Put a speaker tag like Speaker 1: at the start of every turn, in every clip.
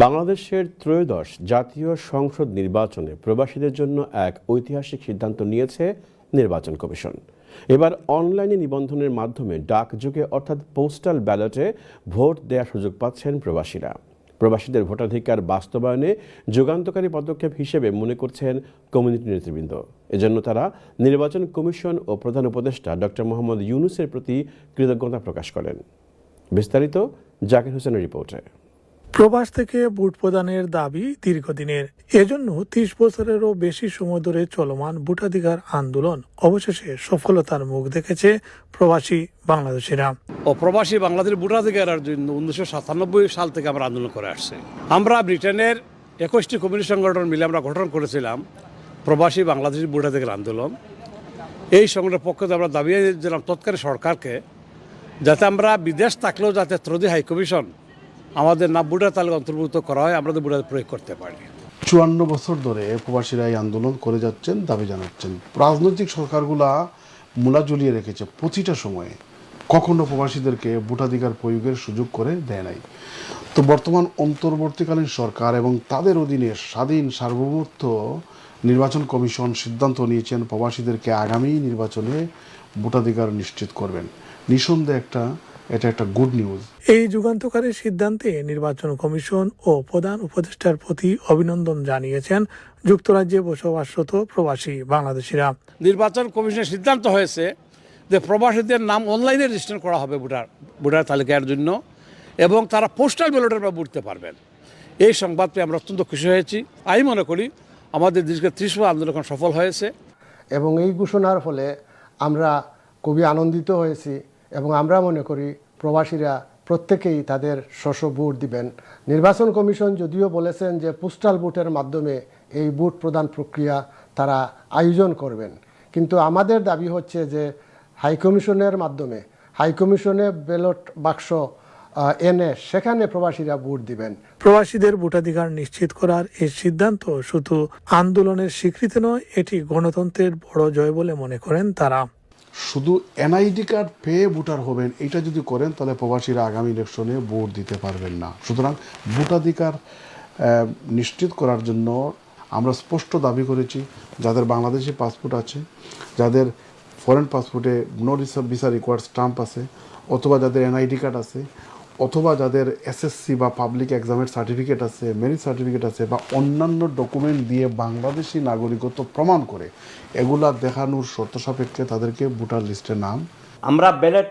Speaker 1: বাংলাদেশের ত্রয়োদশ জাতীয় সংসদ নির্বাচনে প্রবাসীদের জন্য এক ঐতিহাসিক সিদ্ধান্ত নিয়েছে নির্বাচন কমিশন। এবার অনলাইনে নিবন্ধনের মাধ্যমে ডাকযোগে অর্থাৎ পোস্টাল ব্যালটে ভোট দেওয়ার সুযোগ পাচ্ছেন প্রবাসীরা। প্রবাসীদের ভোটাধিকার বাস্তবায়নে যুগান্তকারী পদক্ষেপ হিসেবে মনে করছেন কমিউনিটি নেতৃবৃন্দ। এজন্য তারা নির্বাচন কমিশন ও প্রধান উপদেষ্টা ডক্টর মোহাম্মদ ইউনূসের প্রতি কৃতজ্ঞতা প্রকাশ করেন। বিস্তারিত জাকির হোসেনের রিপোর্টে।
Speaker 2: প্রবাস থেকে ভোট প্রদানের দাবি দীর্ঘদিনের। এজন্য 30 বছরেরও বেশি সময় ধরে চলমান ভোটাধিকার আন্দোলন অবশেষে সফলতার মুখ দেখেছে প্রবাসী বাংলাদেশিরা।
Speaker 3: প্রবাসী বাংলাদেশের ভোটাধিকারের জন্য 1997 সাল থেকে আমরা আন্দোলন করে আসছি। আমরা ব্রিটেনের 21টি কমিউনিটি সংগঠন মিলে আমরা গঠন করেছিলাম প্রবাসী বাংলাদেশি ভোটাধিকার আন্দোলন। এই সংগঠনের পক্ষে আমরা দাবি জানালাম তৎকালীন সরকারকে যাতে আমরা বিদেশ থাকলেও যাতে ত্রয়োদশ হাই কমিশন আমাদের নাম ভোটার তালিকা অন্তর্ভুক্ত করা হয়, আমরা ভোটার প্রয়োগ করতে পারি।
Speaker 4: 54 বছর ধরে প্রবাসীরা এই আন্দোলন করে যাচ্ছেন, দাবি জানাচ্ছেন। রাজনৈতিক সরকারগুলা মূলা ঝুলিয়ে রেখেছে প্রতিটা সময়ে, কখনো প্রবাসীদেরকে ভোটাধিকার প্রয়োগের সুযোগ করে দেয় নাই। তো বর্তমান অন্তর্বর্তীকালীন সরকার এবং তাদের অধীনে স্বাধীন সার্বভৌমত্ব নির্বাচন কমিশন সিদ্ধান্ত নিয়েছেন প্রবাসীদেরকে আগামী নির্বাচনে ভোটাধিকার নিশ্চিত করবেন। নিঃসন্দেহে এটা একটা গুড নিউজ।
Speaker 2: এই যুগান্তকারী সিদ্ধান্তে নির্বাচন কমিশন ও প্রধান উপদেষ্টার প্রতি অভিনন্দন জানিয়েছেন যুক্তরাজ্যে বসবাসরত প্রবাসী বাংলাদেশিরা।
Speaker 3: নির্বাচন কমিশনের সিদ্ধান্ত হয়েছে যে প্রবাসীদের নাম অনলাইনে রেজিস্টার করা হবে ভোটার তালিকার জন্য, এবং তারা পোস্টাল ব্যালটের উপর ভোট দিতে পারবেন। এই সংবাদ পেয়ে আমরা অত্যন্ত খুশি হয়েছি। আমি মনে করি আমাদের দীর্ঘ 30 বছর আন্দোলন সফল হয়েছে
Speaker 5: এবং এই ঘোষণার ফলে আমরা খুবই আনন্দিত হয়েছি এবং আমরা মনে করি প্রবাসীরা প্রত্যেকেই তাদের স্ব ভোট দিবেন। নির্বাচন কমিশন যদিও বলেছেন যে পোস্টাল ভোটের মাধ্যমে এই ভোট প্রদান প্রক্রিয়া তারা আয়োজন করবেন, কিন্তু আমাদের দাবি হচ্ছে যে হাইকমিশনের মাধ্যমে হাইকমিশনে ব্যালট বাক্স এনে সেখানে প্রবাসীরা ভোট দিবেন।
Speaker 2: প্রবাসীদের ভোটাধিকার নিশ্চিত করার এই সিদ্ধান্ত শুধু আন্দোলনের স্বীকৃতি নয়, এটি গণতন্ত্রের বড় জয় বলে মনে করেন তারা।
Speaker 4: শুধু এনআইডি কার্ড পেয়ে ভোটার হবেন, এটা যদি করেন তাহলে প্রবাসীরা আগামী ইলেকশনে ভোট দিতে পারবেন না। সুতরাং ভোটাধিকার নিশ্চিত করার জন্য আমরা স্পষ্ট দাবি করেছি, যাদের বাংলাদেশি পাসপোর্ট আছে, যাদের ফরেন পাসপোর্টে নো ভিসা রিকোয়ার্ড স্টাম্প আছে, অথবা যাদের এনআইডি কার্ড আছে, অথবা যাদের এসএসসি বা পাবলিক এক্সামের সার্টিফিকেট আছে, মেরিট সার্টিফিকেট আছে, বা অন্যান্য ডকুমেন্ট দিয়ে বাংলাদেশি নাগরিকত্ব প্রমাণ করে এগুলা দেখানোর শর্ত সাপেক্ষে তাদেরকে ভোটার লিস্টে নাম।
Speaker 6: আমরা ব্যালট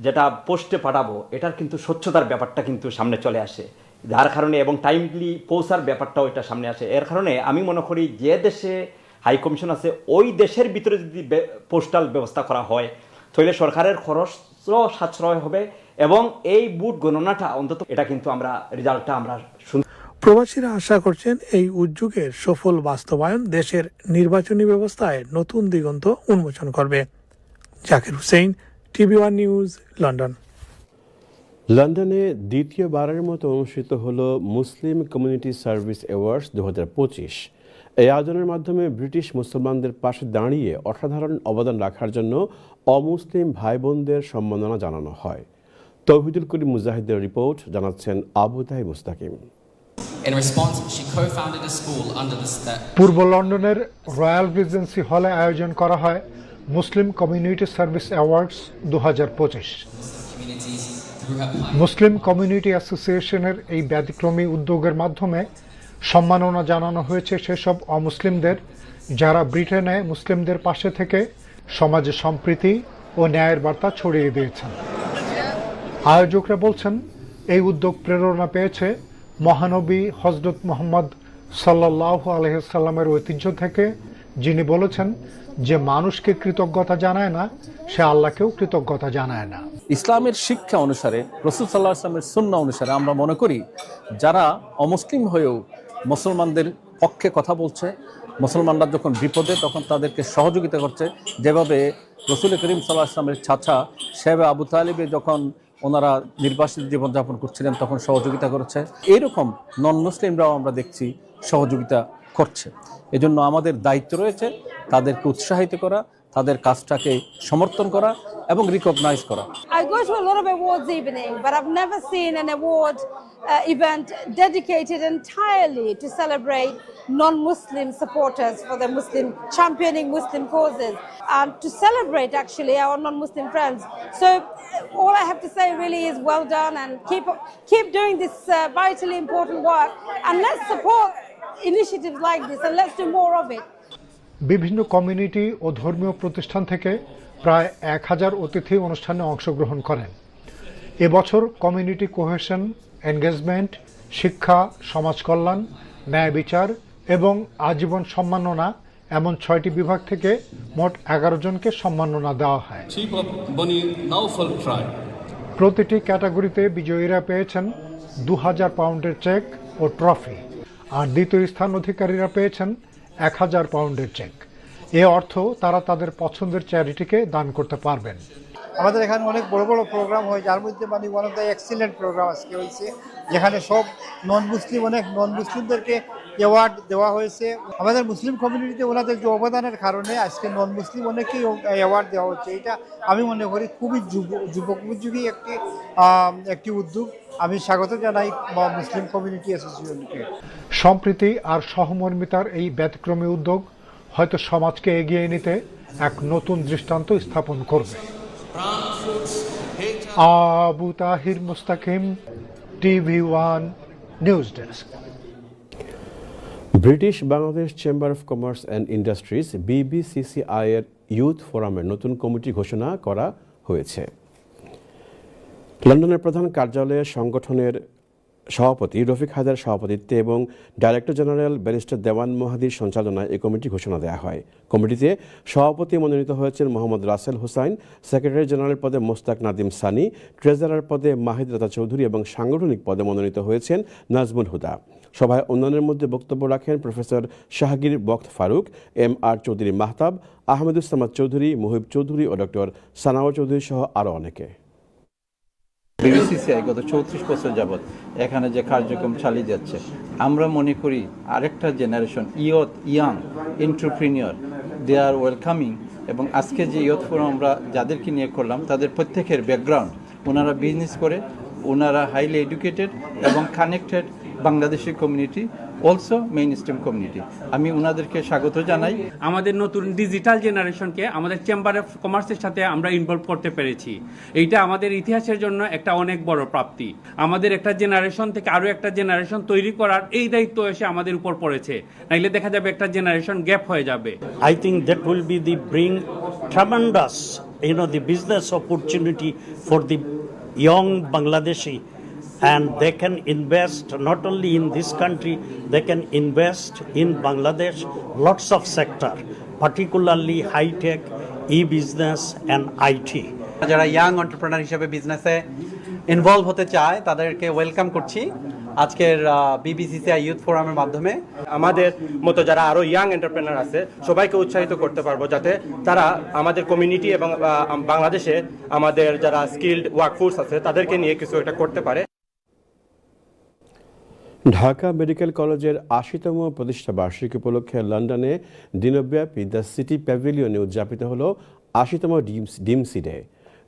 Speaker 6: যেটা পোস্টে পাঠাবো এটার কিন্তু স্বচ্ছতার ব্যাপারটা কিন্তু সামনে চলে আসে, যার কারণে এবং টাইমলি পৌঁছার ব্যাপারটাও এটা সামনে আসে। এর কারণে আমি মনে করি যে দেশে হাই কমিশন আছে ওই দেশের ভিতরে যদি পোস্টাল ব্যবস্থা করা হয় তাহলে সরকারের খরচ সাশ্রয় হবে এবং এই ভোট গণনাটা অন্তত এটা কিন্তু আমরা রেজাল্টটা আমরা
Speaker 2: প্রবাসীরা আশা করছেন এই উদ্যোগের সফল বাস্তবায়ন দেশের নির্বাচনী ব্যবস্থায় নতুন দিগন্ত উন্মোচন করবে। Zakir Hossain, TV1 news, London.
Speaker 1: লন্ডনে দ্বিতীয়বারের মতো অনুষ্ঠিত হলো মুসলিম কমিউনিটি সার্ভিস অ্যাওয়ার্ডস 2025। এই আয়োজনের মাধ্যমে ব্রিটিশ মুসলমানদের পাশে দাঁড়িয়ে অসাধারণ অবদান রাখার জন্য অমুসলিম ভাই বোনদের সম্মাননা জানানো হয়। তৌহিদুল করিম মুজাহিদের রিপোর্ট, জানাচ্ছেন আবু তাই মুস্তাকিম।
Speaker 7: পূর্ব লন্ডনের রয়্যাল রিজেন্সি হলে আয়োজন করা হয় Muslim community service awards 2025। Muslim community অ্যাসোসিয়েশনের এই ব্যতিক্রমী উদ্যোগের মাধ্যমে সম্মাননা জানানো হয়েছে সেসব অমুসলিমদের যারা ব্রিটেনে মুসলিমদের পাশে থেকে সমাজে সম্প্রীতি ও ন্যায়ের বার্তা ছড়িয়ে দিয়েছেন। আয়োজকরা বলছেন এই উদ্যোগ প্রেরণা পেয়েছে মহানবী হযরত মুহাম্মদ সাল্লাল্লাহু আলাইহি সাল্লামের ঐতিহ্য থেকে, যিনি বলেছেন যে মানুষকে কৃতজ্ঞতা জানায় না সে আল্লাহকেও কৃতজ্ঞতা জানায় না।
Speaker 8: ইসলামের শিক্ষা অনুসারে, রাসূল সাল্লাল্লাহু আলাইহি ওয়াসাল্লামের সুন্নাহ অনুসারে আমরা মনে করি যারা অমুসলিম হয়েও মুসলমানদের পক্ষে কথা বলছে, মুসলমানরা যখন বিপদে তখন তাদেরকে সহযোগিতা করছে, যেভাবে রাসূল করিম সাল্লাল্লাহু আলাইহি ওয়াসাল্লামের চাচা সাহেব আবু তালিবে যখন ওনারা নির্বাসিত জীবনযাপন করছিলেন তখন সহযোগিতা করেছে, এইরকম নন মুসলিমরাও আমরা দেখছি সহযোগিতা করছে। এজন্য আমাদের দায়িত্ব রয়েছে তাদেরকে উৎসাহিত করা, তাদের কাজটাকে সমর্থন করা এবং রিকগনাইজ করা।
Speaker 9: I go to a lot of awards evening, but I've never seen an award event dedicated entirely to celebrate non-Muslim supporters for the championing Muslim causes, and to celebrate actually our non-Muslim friends. So all I have to say really is well done, and keep doing this vitally important work, and let's support initiatives like this, and let's do more of it.
Speaker 7: বিভিন্ন community ও ধর্মীয় প্রতিষ্ঠান থেকে প্রায় 1000 অতিথি অনুষ্ঠানে অংশগ্রহণ করেন। এবছর কমিউনিটি কোহেশন, এনগেজমেন্ট, শিক্ষা, সমাজ কল্যাণ, ন্যায় বিচার এবং আজীবন সম্মাননা এমন 6টি বিভাগ থেকে মোট 11 জনকে সম্মাননা দেওয়া হয়। প্রতিটি ক্যাটাগরিতে বিজয়ীরা পেয়েছেন 2000 পাউন্ডের চেক ও ট্রফি, আর দ্বিতীয় স্থান অধিকারীরা পেয়েছেন 1000 পাউন্ডের চেক। এ অর্থ তারা তাদের পছন্দের চ্যারিটিকে দান করতে পারবেন।
Speaker 10: আমাদের এখানে অনেক বড় বড় প্রোগ্রাম হয়, যার মধ্যে মানে one of the excellent programme আজকে হয়েছে, যেখানে সব অনেক নন মুসলিমদেরকে অ্যাওয়ার্ড দেওয়া হয়েছে। আমাদের মুসলিম কমিউনিটিতে ওনাদের যে অবদানের কারণে আজকে নন মুসলিম অনেকেই অ্যাওয়ার্ড দেওয়া হচ্ছে। এটা আমি মনে করি খুবই যুগোপযোগী একটি উদ্যোগ। আমি স্বাগত জানাই মুসলিম কমিউনিটি অ্যাসোসিয়েশনকে।
Speaker 7: সম্প্রীতি আর সহমর্মিতার এই ব্যতিক্রমী উদ্যোগ হয়তো সমাজকে এগিয়ে নিতে এক নতুন দৃষ্টান্ত স্থাপন করবে। আবু তাহির মুস্তাকিম, TV1 news desk.
Speaker 1: British Bangladesh chamber of commerce and industries BBCCI এর ইউথ ফোরামের নতুন কমিটি ঘোষণা করা হয়েছে। লন্ডনের প্রধান কার্যালয়ে সংগঠনের সভাপতি রফিক হায়দার সভাপতিত্বে এবং ডাইরেক্টর জেনারেল ব্যারিস্টার দেওয়ান মাহাদির সঞ্চালনায় এই কমিটি ঘোষণা দেওয়া হয়। কমিটিতে সভাপতি মনোনীত হয়েছেন মোহাম্মদ রাসেল হোসাইন, সেক্রেটারি জেনারেল পদে মোস্তাক নাদিম সানি, ট্রেজারার পদে মাহিদ রাজা চৌধুরী এবং সাংগঠনিক পদে মনোনীত হয়েছেন নাজমুল হুদা। সভায় অন্যান্যের মধ্যে বক্তব্য রাখেন প্রফেসর শাহগীর বখত ফারুক, MR চৌধুরী মাহতাব, আহমেদুস-সামাদ চৌধুরী, মুহিব চৌধুরী ও ডক্টর সানাওয়ার চৌধুরী সহ আরও অনেকে।
Speaker 11: BBCCI গত 34 বছর যাবৎ এখানে যে কার্যক্রম চালিয়ে যাচ্ছে, আমরা মনে করি আরেকটা generation young entrepreneur they are welcoming. এবং আজকে যে ইয়ুথ ফোরাম আমরা যাদেরকে নিয়ে করলাম তাদের প্রত্যেকের ব্যাকগ্রাউন্ড, ওনারা বিজনেস করে, ওনারা হাইলি এডুকেটেড এবং connected Bangladeshi community, also main stream community. আমি ওনাদেরকে স্বাগত জানাই।
Speaker 12: আমাদের নতুন ডিজিটাল জেনারেশনকে আমাদের চেম্বার অফ কমার্সের সাথে আমরা ইনভলভ করতে পেরেছি। এইটা আমাদের ইতিহাসের জন্য একটা অনেক বড় প্রাপ্তি। আমাদের একটা জেনারেশন থেকে আরও একটা জেনারেশন তৈরি করার এই দায়িত্ব এসে আমাদের উপর পড়েছে, নাইলে দেখা যাবে একটা জেনারেশন গ্যাপ হয়ে যাবে।
Speaker 13: I think that will be the bring tremendous, the business opportunity for the young Bangladeshi, and they can invest not only in this country, they can invest in Bangladesh lots of sector, particularly high tech, e-business and IT.
Speaker 14: যারা young entrepreneur হিসেবে বিজনেসে involve হতে চায় তাদেরকে welcome করছি আজকের BBCCI youth ফোরামের মাধ্যমে।
Speaker 15: আমাদের মতো যারা আরো ইয়াং এন্টারপ্রেনার আছে সবাইকে উৎসাহিত করতে পারবো যাতে তারা আমাদের কমিউনিটি এবং বাংলাদেশে আমাদের যারা স্কিলড ওয়ার্কফোর্স আছে তাদেরকে নিয়ে কিছু একটা করতে পারে।
Speaker 1: ঢাকা মেডিকেল কলেজের 80তম প্রতিষ্ঠা বার্ষিকী উপলক্ষে লন্ডনে দিনব্যাপী দ্য সিটি প্যাভিলিয়নে উদযাপিত হল 80তম DMC day.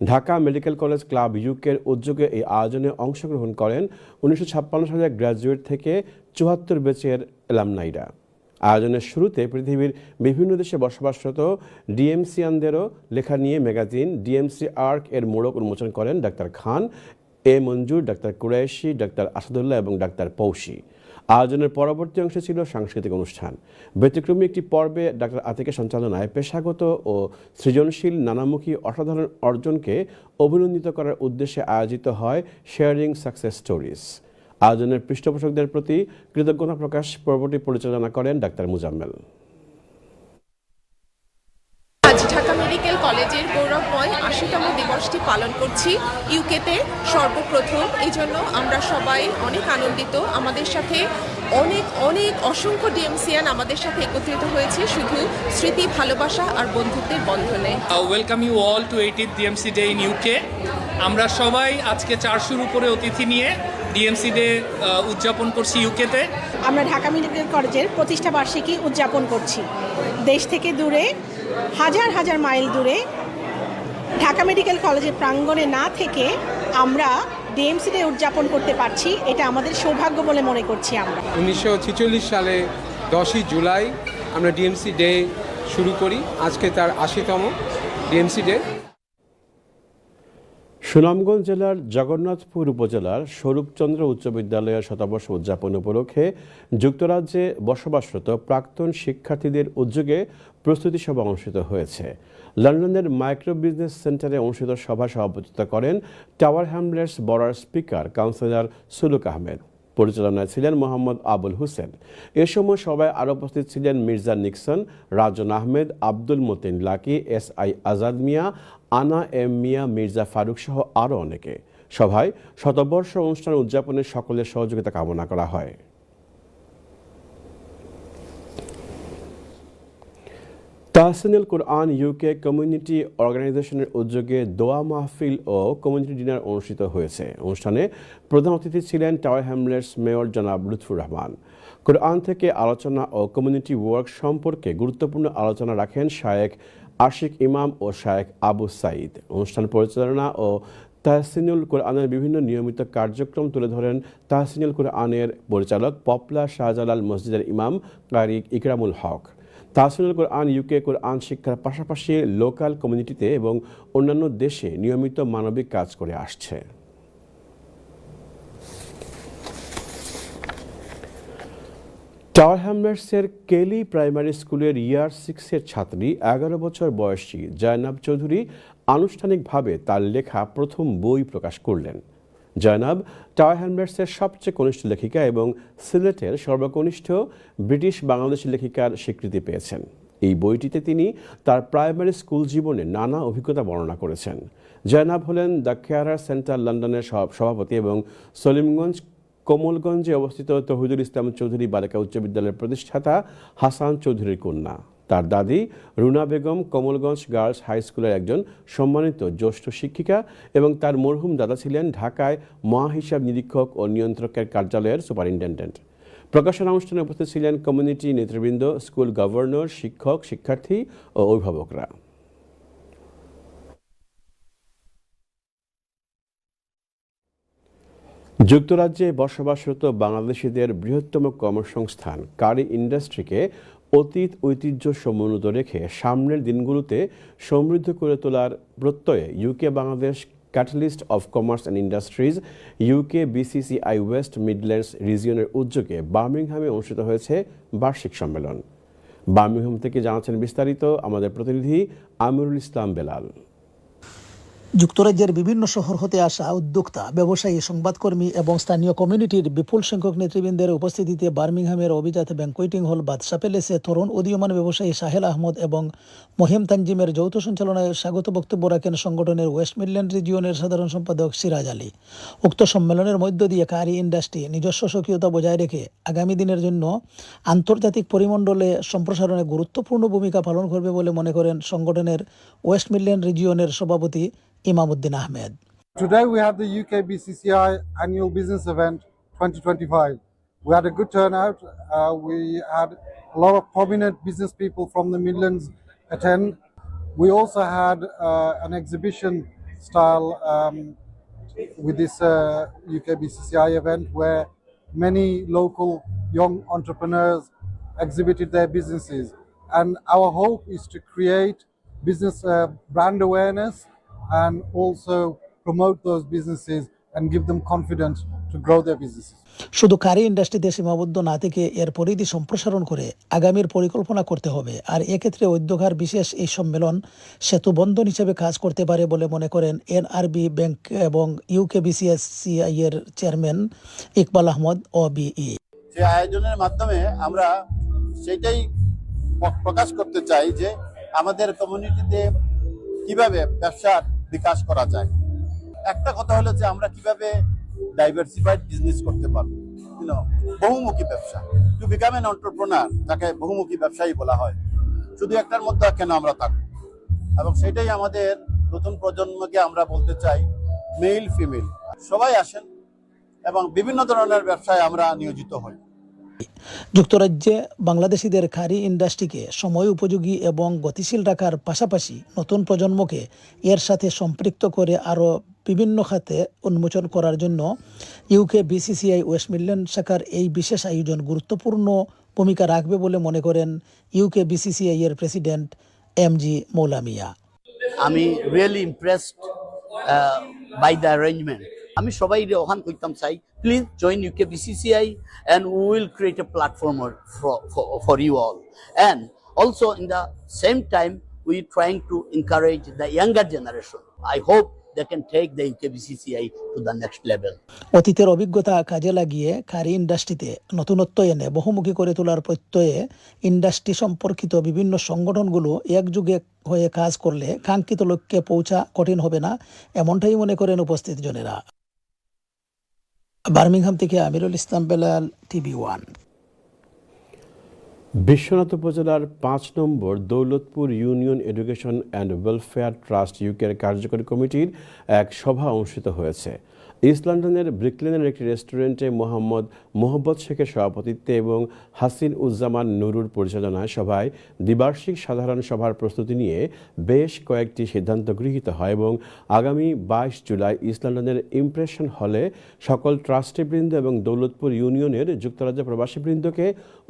Speaker 1: Dhaka medical college club ইউকের উদ্যোগে এই আয়োজনে অংশগ্রহণ করেন 1956 সালের গ্র্যাজুয়েট থেকে 74 ব্যাচের অ্যালামনাইরা। আয়োজনের শুরুতে পৃথিবীর বিভিন্ন দেশে বসবাসরত ডিএমসিয়ানদেরও লেখা নিয়ে ম্যাগাজিন ডিএমসি আর্ক এর মোড়ক উন্মোচন করেন ডাক্তার খান, মঞ্জুর, ডাক্তার কুরাইশি, ডাক্তার আসাদুল্লাহ এবং ডাক্তার পৌশি। আয়োজনের পরবর্তী অংশে ছিল সাংস্কৃতিক অনুষ্ঠান। ব্যতিক্রমী একটি পর্বে ডাক্তার আতিকের সঞ্চালনায় পেশাগত ও সৃজনশীল নানামুখী অসাধারণ অর্জনকে অভিনন্দিত করার উদ্দেশ্যে আয়োজিত হয় শেয়ারিং সাকসেস স্টোরিজ। আয়োজনের পৃষ্ঠপোষকদের প্রতি কৃতজ্ঞতা প্রকাশ পর্বটি পরিচালনা করেন ডাক্তার মুজাম্মেল।
Speaker 16: ঢাকা মেডিকেল কলেজের গৌরবময় 80তম দিবসটি পালন করছি ইউকেতে সর্বপ্রথম। এই জন্য আমরা সবাই অনেক আনন্দিত। আমাদের সাথে অনেক অসংখ্য ডিএমসিয়ান আমাদের সাথে একত্রিত হয়েছে শুধু স্মৃতি, ভালোবাসা আর বন্ধুত্বের বন্ধনে।
Speaker 17: Welcome you all to 80th DMC day in UK. আমরা সবাই আজকে 400-র উপরে অতিথি নিয়ে ডিএমসি ডে উদযাপন করছি ইউকেতে।
Speaker 18: আমরা ঢাকা মেডিকেল কলেজের প্রতিষ্ঠা বার্ষিকী উদযাপন করছি। দেশ থেকে দূরে, হাজার মাইল দূরে ঢাকা মেডিকেল কলেজের প্রাঙ্গণে না থেকে আমরা ডিএমসি ডে উদযাপন করতে পারছি, এটা আমাদের সৌভাগ্য বলে মনে করছি আমরা।
Speaker 19: 1946 সালে 10ই জুলাই আমরা ডিএমসি ডে শুরু করি, আজকে তার 80তম ডিএমসি ডে।
Speaker 1: সুনামগঞ্জ জেলার জগন্নাথপুর উপজেলার স্বরূপচন্দ্র উচ্চ বিদ্যালয়ের শতবর্ষ উদযাপন উপলক্ষে যুক্তরাজ্যে বসবাসরত প্রাক্তন শিক্ষার্থীদের উদ্যোগে প্রস্তুতি সভা অনুষ্ঠিত হয়েছে। লন্ডনের মাইক্রো বিজনেস সেন্টারে অনুষ্ঠিত সভা সভাপতিত্ব করেন টাওয়ার হ্যামলেটস বড়ার স্পিকার কাউন্সিলর সুলুক আহমেদ। পরিচালনায় ছিলেন মোহাম্মদ আবুল হোসেন। এ সময় সভায় আরও উপস্থিত ছিলেন মির্জা নিক্সন, রাজন আহমেদ, আব্দুল মতিন লাকি, SI আজাদ মিয়া, আনা এম মিয়া, মির্জা ফারুক সহ আরও অনেকে। সভায় শতবর্ষ অনুষ্ঠান উদযাপনে সকলের সহযোগিতা কামনা করা হয়। তাহসিনুল কুরআন UK কমিউনিটি অর্গানাইজেশনের উদ্যোগে দোয়া মাহফিল ও কমিউনিটি ডিনার অনুষ্ঠিত হয়েছে। অনুষ্ঠানে প্রধান অতিথি ছিলেন টাওয়ার হ্যামলেটস মেয়র জনাব লুৎফুর রহমান। কুরআন থেকে আলোচনা ও কমিউনিটি ওয়ার্ক সম্পর্কে গুরুত্বপূর্ণ আলোচনা রাখেন শায়েখ আশিক ইমাম ও শায়েখ আবু সাইদ। অনুষ্ঠান পরিচালনা ও তাহসিনুল কুরআনের বিভিন্ন নিয়মিত কার্যক্রম তুলে ধরেন তাহসিনুল কুরআনের পরিচালক পপলা শাহজালাল মসজিদের ইমাম কারি ইকরামুল হক। তাহসিনুল কুরআন UK কুরআন শিক্ষার পাশাপাশি লোকাল কমিউনিটিতে এবং অন্যান্য দেশে নিয়মিত মানবিক কাজ করে আসছে। টাওয়ার হ্যামলেটসের কেলি প্রাইমারি স্কুলের ইয়ার 6-এর ছাত্রী 11 বছর বয়সী জয়নাব চৌধুরী আনুষ্ঠানিকভাবে তার লেখা প্রথম বই প্রকাশ করলেন। জয়নাব টাওয়ার হ্যামলেটসের সবচেয়ে কনিষ্ঠ লেখিকা এবং সিলেটের সর্বকনিষ্ঠ ব্রিটিশ বাংলাদেশি লেখিকার স্বীকৃতি পেয়েছেন। এই বইটিতে তিনি তার প্রাইমারি স্কুল জীবনে নানা অভিজ্ঞতা বর্ণনা করেছেন। জয়নাব হলেন দ্য কেয়ারার সেন্টার লন্ডনের সভাপতি এবং সলিমগঞ্জ কোমলগঞ্জে অবস্থিত তৌহিদুল ইসলাম চৌধুরী বালিকা উচ্চ বিদ্যালয়ের প্রতিষ্ঠাতা হাসান চৌধুরীর কন্যা। তার দাদি রুনা বেগম কমলগঞ্জ গার্লস হাই স্কুলের একজন সম্মানিত জ্যেষ্ঠ শিক্ষিকা এবং তার মরহুম দাদা ছিলেন ঢাকায় মহাহিসাব নিরীক্ষক ও নিয়ন্ত্রকের কার্যালয়ের সুপারিনটেন্ডেন্ট। প্রকাশনা অনুষ্ঠানে উপস্থিত ছিলেন কমিউনিটি নেতৃবৃন্দ, স্কুল গভর্নর, শিক্ষক, শিক্ষার্থী ও অভিভাবকরা। যুক্তরাজ্যে বসবাসরত বাংলাদেশিদের বৃহত্তম কর্মসংস্থান কারি ইন্ডাস্ট্রিকে অতীত ঐতিহ্য সমুন্নত রেখে সামনের দিনগুলোতে সমৃদ্ধ করে তোলার প্রত্যয়ে UK Bangladesh catalyst of commerce and industries UK BCCI West Midlands রিজিয়নের উদ্যোগে বার্মিংহামে অনুষ্ঠিত হয়েছে বার্ষিক সম্মেলন। বার্মিংহাম থেকে জানাচ্ছেন বিস্তারিত আমাদের প্রতিনিধি আমিরুল ইসলাম বেলাল।
Speaker 20: যুক্তরাজ্যের বিভিন্ন শহর হতে আসা উদ্যোক্তা, ব্যবসায়ী, সংবাদকর্মী এবং স্থানীয় কমিউনিটির বিপুল সংখ্যক নেতৃবৃন্দের উপস্থিতিতে বার্মিংহামের অভিজাত ব্যাংকোয়েটিং হল বাদশা প্যালেসে তরুণ উদীয়মান ব্যবসায়ী সাহেল আহমদ এবং মহিম তানজিমের যৌথ সঞ্চালনায় স্বাগত বক্তব্য রাখেন সংগঠনের ওয়েস্ট মিডল্যান্ড রিজিয়নের সাধারণ সম্পাদক সিরাজ আলী। উক্ত সম্মেলনের মধ্য দিয়ে কারি ইন্ডাস্ট্রি নিজস্ব স্বকীয়তা বজায় রেখে আগামী দিনের জন্য আন্তর্জাতিক পরিমণ্ডলে সম্প্রসারণে গুরুত্বপূর্ণ ভূমিকা পালন করবে বলে মনে করেন সংগঠনের ওয়েস্ট মিডল্যান্ড রিজিয়নের সভাপতি Imamuddin Ahmed.
Speaker 21: Today we have the UK BCCI annual business event 2025. We had a good turnout. We had a lot of prominent business people from the Midlands attend. We also had an exhibition style with this UK BCCI event where many local young entrepreneurs exhibited their businesses. And our hope is to create business brand awareness and also promote those businesses and give them confidence to grow their businesses.
Speaker 20: শুধু কারি ইন্ডাস্ট্রিতে সীমাবদ্ধ না থেকে এর পরিধি সম্প্রসারণ করে আগামীর পরিকল্পনা করতে হবে। আর এক্ষেত্রে উদ্যোগার বিশেষ এই সম্মেলন সেতু বন্ধন হিসেবে কাজ করতে পারে বলে মনে করেন NRB ব্যাংক এবং UK BCCI এর চেয়ারম্যান ইকবাল আহমদ OBE।
Speaker 22: যে আয়োজনের মাধ্যমে আমরা সেটাই প্রকাশ করতে চাই যে আমাদের কমিউনিটিতে কিভাবে ব্যবসার বিকাশ করা যায়। একটা কথা হলো যে আমরা কিভাবে ডাইভার্সিফাইড বিজনেস করতে পারবো, বহুমুখী ব্যবসা। টু বিকাম এন এন্টারপ্রেনার, যাকে বহুমুখী ব্যবসায়ী বলা হয়, শুধু একটার মধ্যে কেন আমরা থাকবো। এবং সেটাই আমাদের নতুন প্রজন্মকে আমরা বলতে চাই, মেল ফিমেল সবাই আসেন এবং বিভিন্ন ধরনের ব্যবসায় আমরা নিয়োজিত হই।
Speaker 20: যুক্তরাজ্যে বাংলাদেশিদের কারি ইন্ডাস্ট্রিকে সময় উপযোগী এবং গতিশীল রাখার পাশাপাশি নতুন প্রজন্মকে এর সাথে সম্পৃক্ত করে আরও বিভিন্ন খাতে উন্মোচন করার জন্য ইউকে বিসিসিআই ওয়েস্ট মিডল্যান্ড শাখার এই বিশেষ আয়োজন গুরুত্বপূর্ণ ভূমিকা রাখবে বলে মনে করেন ইউকে বিসিসিআই এর প্রেসিডেন্ট এমজি মৌলামিয়া।
Speaker 3: আমি really impressed by the arrangement. আমি সবাই ওখান করতাম চাই, please join UK BCCI and we will create a platform for you all. And also in the same time we trying to encourage the younger generation. I hope they can take the UK BCCI to the next level.
Speaker 20: অতীতের অভিজ্ঞতা কাজে লাগিয়ে কারি ইন্ডাস্ট্রিতে নতুনত্ব এনে বহুমুখী করে তোলার প্রত্যয়ে ইন্ডাস্ট্রি সম্পর্কিত বিভিন্ন সংগঠনগুলো একযোগে হয়ে কাজ করলে কাঙ্ক্ষিত লক্ষ্যে পৌঁছা কঠিন হবে না, এমনটাই মনে করেন উপস্থিত জনেরা। বার্মিংহাম থেকে আমিরুল ইসলাম বেলাল, TV1।
Speaker 1: বিশ্বনাথ উপজেলার ৫ number Daulatpur union education and welfare trust ইউকের কার্যকরী কমিটির এক সভা অনুষ্ঠিত হয়েছে। ইস্ট লন্ডনের ব্রিকলেনের একটি রেস্টুরেন্টে মোহাম্মদ শেখের সভাপতিত্বে এবং হাসিন উজ্জামান নুরুর পরিচালনায় সভায় দ্বিবার্ষিক সাধারণ সভার প্রস্তুতি নিয়ে বেশ কয়েকটি সিদ্ধান্ত গৃহীত হয় এবং আগামী ২২ জুলাই ইস্ট লন্ডনের ইমপ্রেশন হলে সকল ট্রাস্টিবৃন্দ এবং দৌলতপুর ইউনিয়নের যুক্তরাজ্য প্রবাসীবৃন্দকে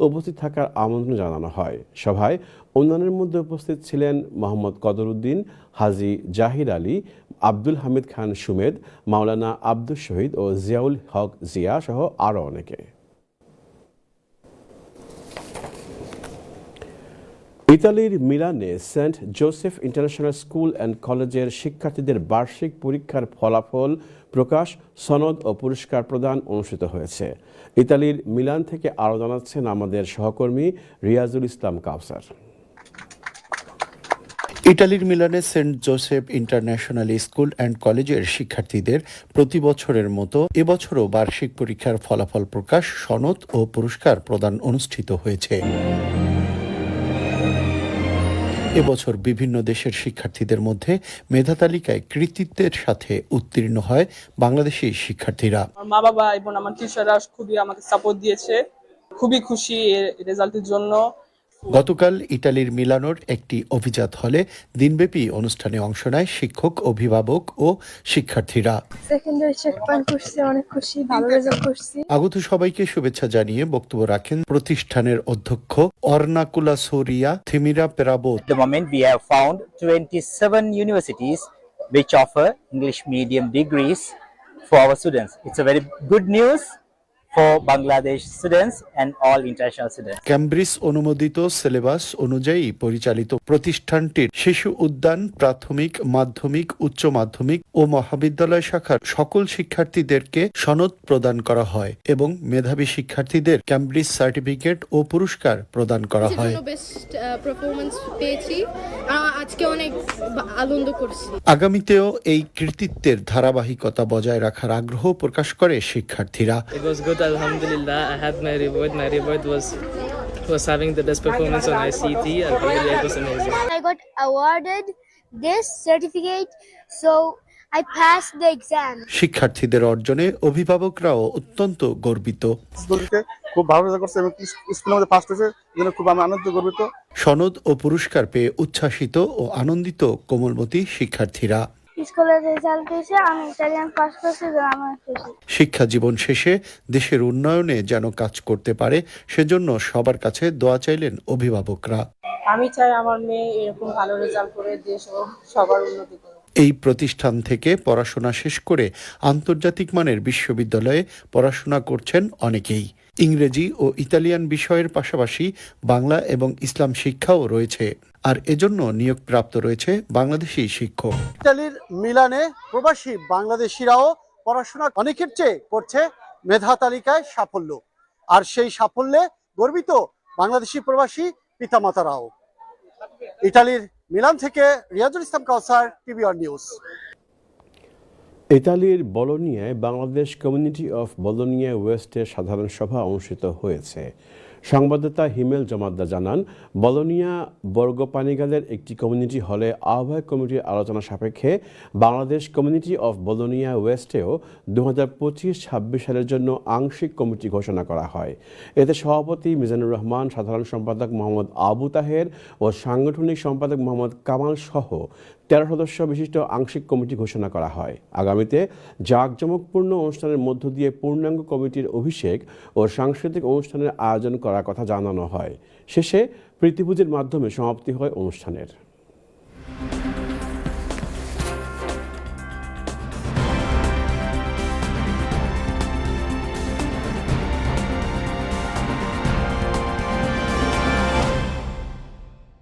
Speaker 1: উপস্থিত থাকার আমন্ত্রণ জানানো হয়। সভায় অন্যান্যের মধ্যে উপস্থিত ছিলেন মোহাম্মদ কদরউদ্দিন, হাজী জাহির আলী, আব্দুল হামিদ খান সুমেদ, মাওলানা আব্দুল শহীদ ও জিয়াউল হক জিয়া সহ আরও অনেকে। ইতালির মিলানে Saint Joseph International School and কলেজের শিক্ষার্থীদের বার্ষিক পরীক্ষার ফলাফল প্রকাশ, সনদ ও পুরস্কার প্রদান অনুষ্ঠিত হয়েছে। ইতালির মিলান থেকে আরও জানাচ্ছেন আমাদের সহকর্মী রিয়াজুল ইসলাম কাউসার।
Speaker 5: ইটালির মিলানে Saint Joseph International School and কলেজের শিক্ষার্থীদের প্রতি বছরের মতো এবছরও বার্ষিক পরীক্ষার ফলাফল প্রকাশ, সনদ ও পুরস্কার প্রদান অনুষ্ঠিত হয়েছে। এবছর বিভিন্ন দেশের শিক্ষার্থীদের মধ্যে মেধা তালিকায় কৃতিত্বের সাথে উত্তীর্ণ হয় বাংলাদেশি শিক্ষার্থীরা।
Speaker 23: আমার মা বাবা এবং আমার টিচাররা খুবই আমাকে সাপোর্ট দিয়েছে, খুবই খুশি এই রেজাল্টের জন্য।
Speaker 5: গতকাল ইটালির মিলানোর একটি অভিজাত হলে দিনব্যাপী অনুষ্ঠানে অংশ নেয় শিক্ষক, অভিভাবক ও শিক্ষার্থীরা।
Speaker 24: সেকেন্ডারি চেক পয়েন্ট করছি, অনেক খুশি, ভালো রেজাল্ট করছি।
Speaker 5: আগত সবাইকে শুভেচ্ছা জানিয়ে বক্তব্য রাখেন প্রতিষ্ঠানের অধ্যক্ষ অর্নাকুলা Soria থিমিরা পেরাবোত।
Speaker 25: At the moment we have found 27 universities which offer English medium degrees for our students. It's a very good news for Bangladesh students and all international students.
Speaker 5: Cambridge অনুমোদিত সিলেবাস অনুযায়ী পরিচালিত প্রতিষ্ঠানটির শিশু উদ্যান, প্রাথমিক, মাধ্যমিক, উচ্চ মাধ্যমিক ও মহাবিদ্যালয় শাখার সকল শিক্ষার্থীদেরকে সনদ প্রদান করা হয় এবং মেধাবী শিক্ষার্থীদের ক্যামব্রিজ সার্টিফিকেট ও পুরস্কার প্রদান করা হয়।
Speaker 24: বেস্ট পারফরম্যান্স পেয়েছি, আজকে অনেক আনন্দ করছি।
Speaker 5: আগামীতেও এই কৃতিত্বের ধারাবাহিকতা বজায় রাখার আগ্রহ প্রকাশ করে শিক্ষার্থীরা।
Speaker 26: It was good, alhamdulillah. I had my reward. My reward was having the best performance on ICT. Alhamdulillah, it was amazing.
Speaker 24: I got awarded this certificate, so I passed the exam.
Speaker 5: শিক্ষার্থীদের অর্জনে অভিভাবকরাও অত্যন্ত গর্বিত।
Speaker 27: খুব ভালো result করছে এবং স্কুলের মধ্যে ফার্স্ট হয়েছে, এজন্য খুব আমি আনন্দিত, গর্বিত।
Speaker 5: সনদ ও পুরস্কার পেয়ে উচ্ছ্বাসিত ও আনন্দিত কোমলমতি শিক্ষার্থীরা।
Speaker 24: স্কুলের রেজাল্ট হয়েছে, আমি ইটালিয়ান পাস করছি, আমি খুশি।
Speaker 5: শিক্ষা জীবন শেষে দেশের উন্নয়নে যেন কাজ করতে পারে সেজন্য সবার কাছে দোয়া চাইলেন অভিভাবকরা।
Speaker 23: আমি চাই আমার মেয়ে এরকম ভালো রেজাল্ট করে দেশ ও সবার উন্নতি করুক।
Speaker 5: এই প্রতিষ্ঠান থেকে পড়াশোনা শেষ করে আন্তর্জাতিক মানের বিশ্ববিদ্যালয়ে পড়াশোনা করছেন অনেকেই। ইংরেজি ও ইতালিয়ান বিষয়ের পাশাপাশি বাংলা এবং ইসলাম শিক্ষাও রয়েছে, আর এজন্য নিয়োগপ্রাপ্ত রয়েছে বাংলাদেশি শিক্ষক।
Speaker 27: ইতালির মিলানে প্রবাসী বাংলাদেশিরাও পড়াশোনা অনেকের চেয়ে করছে মেধা তালিকায় সাফল্য, আর সেই সাফল্যে গর্বিত বাংলাদেশি প্রবাসী পিতামাতারাও। ইতালির মিলান থেকে রিয়াজুল ইসলাম কাউসার, TV1 নিউজ।
Speaker 1: ইতালির বলোনিয়ায় বাংলাদেশ কমিউনিটি অফ বলোনিয়া ওয়েস্টের সাধারণ সভা অনুষ্ঠিত হয়েছে। সংবাদদাতা হিমেল জমাদ্দার জানান, বলোনিয়া বর্গপানিগালের একটি কমিউনিটি হলে আহ্বায়ক কমিটির আলোচনা সাপেক্ষে বাংলাদেশ কমিউনিটি অফ বলোনিয়া ওয়েস্টেও 2025-26 সালের জন্য আংশিক কমিটি ঘোষণা করা হয়। এতে সভাপতি মিজানুর রহমান, সাধারণ সম্পাদক মোহাম্মদ আবু তাহের ও সাংগঠনিক সম্পাদক মোহাম্মদ কামাল সহ 13 সদস্য বিশিষ্ট আংশিক কমিটি ঘোষণা করা হয়। আগামীতে জাঁকজমকপূর্ণ অনুষ্ঠানের মধ্য দিয়ে পূর্ণাঙ্গ কমিটির অভিষেক ও সাংস্কৃতিক অনুষ্ঠানের আয়োজন করার কথা জানানো হয়। শেষে প্রীতিভোজের মাধ্যমে সমাপ্তি হয় অনুষ্ঠানের।